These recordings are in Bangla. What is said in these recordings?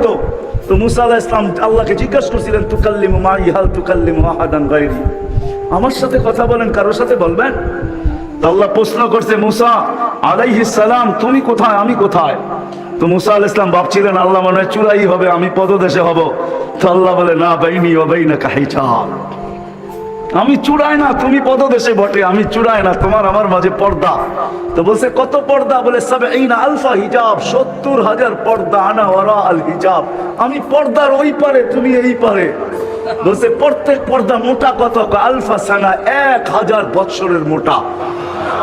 তো মুসা আলাইহিস সালাম আল্লাহকে জিজ্ঞাসা করছিলেন, তুকাল্লিমু মাই হাল তুকাল্লিমু আহাদান গায়রি, আমার সাথে কথা বলেন, কারোর সাথে বলবেন? তো আল্লাহ প্রশ্ন করছে, মুসা আলাইহিস সালাম তুমি কোথায়, আমি কোথায়? তো মুসা আলাইহিস সালাম ভাবছিলেন আল্লাহ মনে হয় চূড়াই হবে, আমি পদদেশে হব। তো আল্লাহ বলে, না, বাইনি ওয়া বাইনাকা হিজাব, আমি চূড়ায় না, তুমি পদদেশে বটে, আমি চূড়ায় না, তোমার আমার মাঝে পর্দা। তো বলছে কত পর্দা? বলে ৭০ আলফা হিজাব, ৭০,০০০ পর্দা, আনা ওয়ারা আল হিজাব, আমি পর্দার ওই পারে, তুমি এই পারে। বলছে প্রত্যেক পর্দা মোটা কত? আলফা সানা, ১,০০০ বৎসরের মোটা।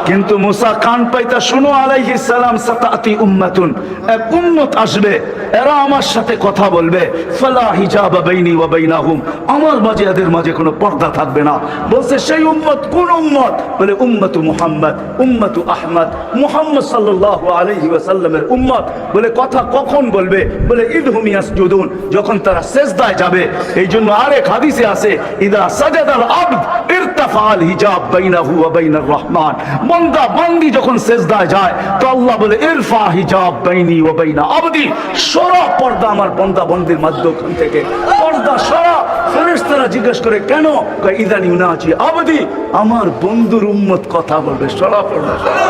কিন্তু মুসা কান পাইতা, শুনো আলাইহিস সালাম, সাতাতি উম্মাতুন, এক উম্মত আসবে, এরা আমার সাথে কথা বলবে, ফালা হিজাবা বাইনি ওয়া বাইনাহুম, আমার মাঝে এদের মাঝে কোনো পর্দা থাকবে না। বলছে সেই উম্মত কোন উম্মত? বলে উম্মতু মুহাম্মদ, উম্মতু আহমদ, মুহাম্মদ সাল্লাল্লাহু আলাইহি ওয়াসাল্লামের উম্মত। বলে কথা কখন বলবে? বলে ইদহুম ইয়াসজুদুন, যখন তারা সিজদায় যাবে। এই জন্য আরেক হাদিসে আছে, ইদা সাজাদাল আবদ ইরতাফা আল হিজাব বাইনাহু ওয়া বাইনার রহমান, বান্দা বান্দি যখন সিজদায় যায় তো আল্লাহ বলে ইরফা হিজাব বাইনি ওয়া বাইনা আবদি, সরা পর্দা আমার বান্দা বান্দির মাঝখান থেকে, পর্দা সরা। ফেরেশতারা জিজ্ঞেস করে কেন? কয় ইদান ইউনাজি আবদি, আমার বন্ধুর উম্মত কথা বলবে, সরা পর্দা সরা।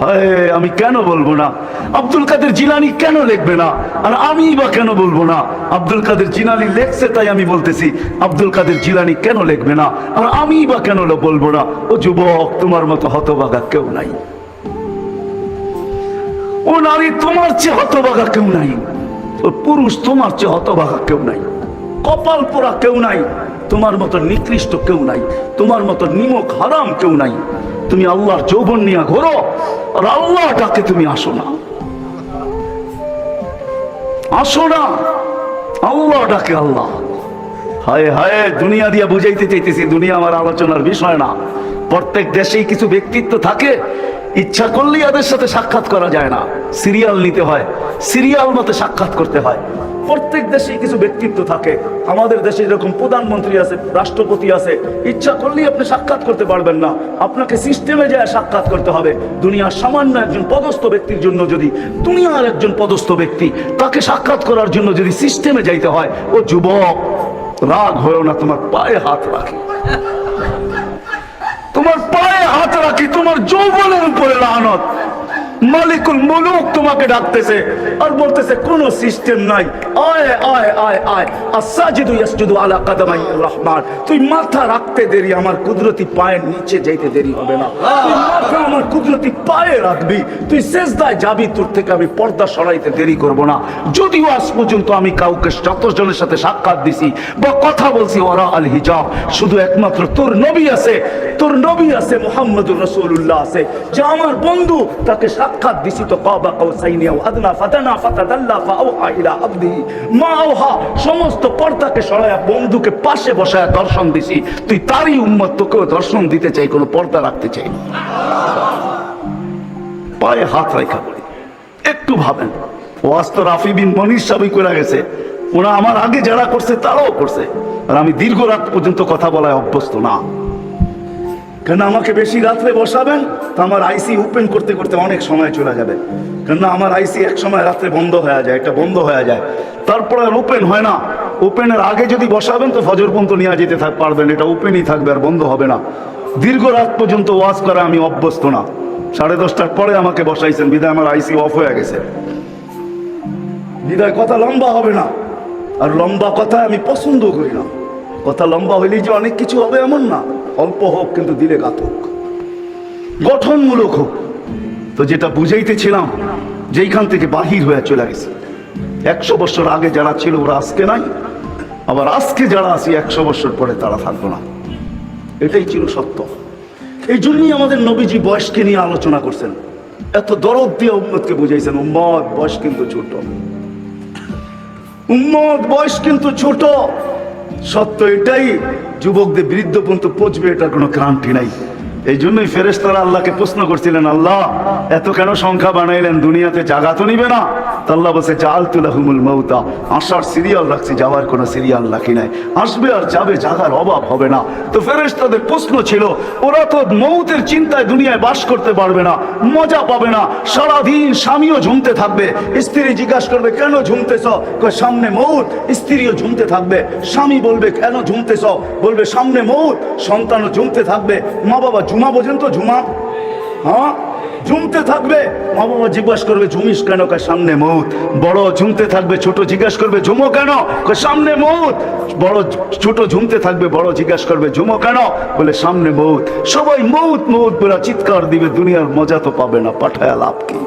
হায়, আমি কেন বলবো না? আব্দুল কাদের জিলানী কেন লিখবে না? আর আমি বা কেন বলবো না? আব্দুল কাদের জিলানী লেখছে তাই আমি বলতেছি, আব্দুল কাদের জিলানী কেন লিখবে না? আর আমি বা কেন বলবো না? ও যুবক, তোমার মতো হতভাগা কেউ নাই, ও নারী তোমার চেয়ে হতভাগা কেউ নাই, ও পুরুষ তোমার চেয়ে হতভাগা কেউ নাই, কপাল পোড়া কেউ নাই, তোমার মতো নিকৃষ্ট কেউ নাই, তোমার মতো নিমক হারাম কেউ নাই। তুমি আল্লাহর যৌবন নিয়ে ঘোরো, আর আল্লাহ ডাকে তুমি আসো না, আসো না, আল্লাহ ডাকে আল্লাহ। হায় হায়, দুনিয়া দিয়া বুঝাইতে চাইতেছি, দুনিয়া আমার আলোচনার বিষয় না। প্রত্যেক দেশেই কিছু ব্যক্তিত্ব থাকে, ইচ্ছা করলেই এদের সাথে সাক্ষাৎ করা যায় না, সিরিয়াল নিতে হয়, সিরিয়াল মতে সাক্ষাৎ করতে হয়। প্রত্যেক দেশেই কিছু ব্যক্তিত্ব থাকে। আমাদের দেশে এরকম প্রধানমন্ত্রী আছে, রাষ্ট্রপতি আছে, ইচ্ছা করলেই আপনি সাক্ষাৎ করতে পারবেন না, আপনাকে সিস্টেমে যায় সাক্ষাৎ করতে হবে। দুনিয়ার সামান্য একজন পদস্থ ব্যক্তির জন্য যদি, দুনিয়ার একজন পদস্থ ব্যক্তি, তাকে সাক্ষাৎ করার জন্য যদি সিস্টেমে যাইতে হয়, ও যুবক রাগ হয়েও না, তোমার পায়ে হাত রাখি, তোমার পায়ে হাত রাখি, তোমার যৌবনের উপরে লানত। মালিকুল মুলুক তোমাকে ডাকতেছে আর বলতেছে কোন সিস্টেম নাই, আয় আয় আয় আয়, আসাজিদু ইয়াসজুদু আলা কাদামাইর রহমান, তুই মাথা রাখতে দেরি, আমার কুদরতি পায়ের নিচে যাইতে দেরি হবে না, তুই মাথা আমার কুদরতি পায়ে রাখবি, তুই সিজদায় যাবি, তোর থেকে আমি পর্দা সরাইতে দেরি করব না। যদিও আজ পর্যন্ত আমি কাউকে যতজনের সাথে সাক্ষাৎ দিছি বা কথা বলছি ওরা আল হিজাব, শুধু একমাত্র তোর নবী আছে, তোর নবী আছে, মুহাম্মদুর রাসূলুল্লাহ আছে, যে আমার বন্ধু, তাকে সাক্ষাৎ দিছি তো কাবা কাউসাইনি আও আদনা ফাতানা ফাতাদাল্লা ফাআওহা ইলা আবদিহি মা আওহা, সমস্ত পর্দাকে সরায়া বন্ধুকে পাশে বসায়া দর্শন দিছি। তুই তারই উম্মত, তোকেও দর্শন দিতে চাই, কোনো পর্দা রাখতে চাই না। পায়ে হাত রেখা বলি, একটু ভাবেন। ওয়াজ তো রাফি বিন মনির সবই করে গেছে, ওরা আমার আগে যারা করছে তারাও করছে, আর আমি দীর্ঘ রাত পর্যন্ত কথা বলায় অভ্যস্ত না। কেন আমাকে বেশি রাত্রে বসাবেন তো আমার আইসি ওপেন করতে করতে অনেক সময় চলে যাবে, কেন আমার আইসি এক সময় রাত্রে বন্ধ হয়ে যায়, এটা বন্ধ হয়ে যায়, তারপরে আর ওপেন হয় না। ওপেনের আগে যদি বসাবেন তো ফজর পর্যন্ত নিয়ে যেতে পারবেন, এটা ওপেনই থাকবে আর বন্ধ হবে না। দীর্ঘ রাত পর্যন্ত ওয়াজ করা আমি অভ্যস্ত না, 10:30টার পরে আমাকে বসাইছেন, বিদায় আমার আইসি অফ হয়ে গেছে, বিদায় কথা লম্বা হবে না। আর লম্বা কথা আমি পছন্দ করি না, কথা লম্বা হইলেই যে অনেক কিছু হবে এমন না, অল্প হোক কিন্তু দিলে ঘাতক, গঠনমূলক হোক। তো যেটা বুঝাইতেছিলাম, যেইখান থেকে বাহির হয়ে চলে গেছে, 100 বছর আগে যারা ছিল ওরা আজকে নাই, আবার আজকে যারা আছি 100 বছর পরে তারা থাকবো না, এটাই ছিল সত্য। এই জন্যই আমাদের নবীজি বয়সকে নিয়ে আলোচনা করছেন, এত দরদ দিয়ে উম্মতকে বুঝাইছেন, উম্মত বয়স কিন্তু ছোট, উম্মত বয়স কিন্তু ছোট। সত্য এটাই, যুবকদের বৃদ্ধ পর্যন্ত পচবে, এটার কোনো গ্যারান্টি নাই। এই জন্যই ফেরেশতারা আল্লাহকে প্রশ্ন করছিলেন, আল্লাহ এত কেন সংখ্যা বানাইলেন? দুনিয়াতে জায়গা তো নিবে না। আল্লাহ বলছে জাআলতু লাহুমুল মাউতা, আসার সিরিয়াল রাখছি, যাওয়ার কোনো সিরিয়াল রাখি নাই। আসবে আর যাবে, জায়গার অভাব হবে না। তো ফেরেশতাদের প্রশ্ন ছিল, ওরা তো মৌতের চিন্তায় দুনিয়ায় বাস করতে পারবে না, মজা পাবে না, সারাদিন স্বামীও ঝুমতে থাকবে। স্ত্রী জিজ্ঞাসা করবে কেন ঝুমতেছ? কয় সামনে মৌত। স্ত্রীও ঝুমতে থাকবে। স্বামী বলবে কেন ঝুমতেছ? বলবে সামনে মৌত। সন্তানও ঝুমতে থাকবে। মা বাবা ঝুমা বোঝেন তো? ঝুমা, হ্যাঁ, ঝুমতে থাকবে। মা বাবা জিজ্ঞাসা করবে ঝুমিস কেন? কয় সামনে মৌত। বড় ঝুমতে থাকবে, ছোট জিজ্ঞাসা করবে ঝুমো কেন? কয় সামনে মৌত। বড় ছোট ঝুমতে থাকবে, বড় জিজ্ঞাসা করবে ঝুমো কেন? বলে সামনে মৌত। সবাই মৌত মৌত বলে চিৎকার দিবে, দুনিয়ার মজা তো পাবে না, পাঠায় লাভ কি?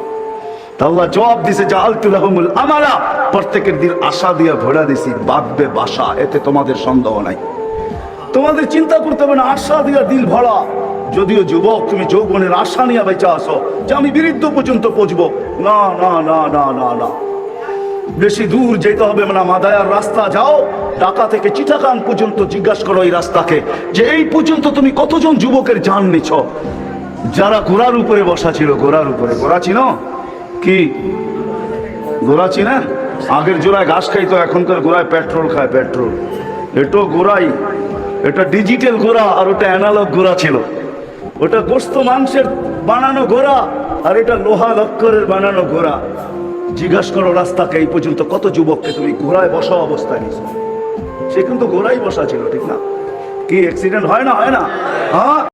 আল্লাহ জবাব দিছে জাআলতু লাহুমুল আমালা, প্রত্যেকের দিন আশা দিয়ে ভরা দিছি, বাঁধবে বাসা, এতে তোমাদের সন্দেহ নাই। তোমাদের চিন্তা করতে হবে না, আশা দিয়া দিল ভরা। যদিও যুবক, তুমি যৌবনের আশা নিয়ে বেঁচে আসো যে আমি বৃদ্ধ পর্যন্ত পৌঁছবো, না না না না না না, বেশি দূর যেতে হবে না। মাদায়ার রাস্তা যাও, ঢাকা থেকে চিটাগাং পর্যন্ত জিজ্ঞাসা করো এই রাস্তাকে যে এই পর্যন্ত তুমি কতজন যুবকের জান নিছ? যারা ঘোড়ার উপরে বসা ছিল, ঘোড়ার উপরে, ঘোড়া চিনো? কি ঘোড়া চিনেন? আগের জোড়ায় ঘাস খাইতো, এখনকার ঘোড়ায় পেট্রোল খায়। পেট্রোল, এটো ঘোড়াই, এটা ডিজিটাল ঘোড়া আর ওটা অ্যানালগ ঘোড়া ছিল। ওটা গোস্ত মাংসের বানানো ঘোড়া আর এটা লোহা লক্করের বানানো ঘোড়া। জিজ্ঞাসা করো রাস্তাকে এই পর্যন্ত কত যুবককে তুমি ঘোড়ায় বসা অবস্থায় নিছো? সে কিন্তু ঘোড়াই বসা ছিল, ঠিক না? কি অ্যাক্সিডেন্ট হয় না? হয় না? হ্যাঁ।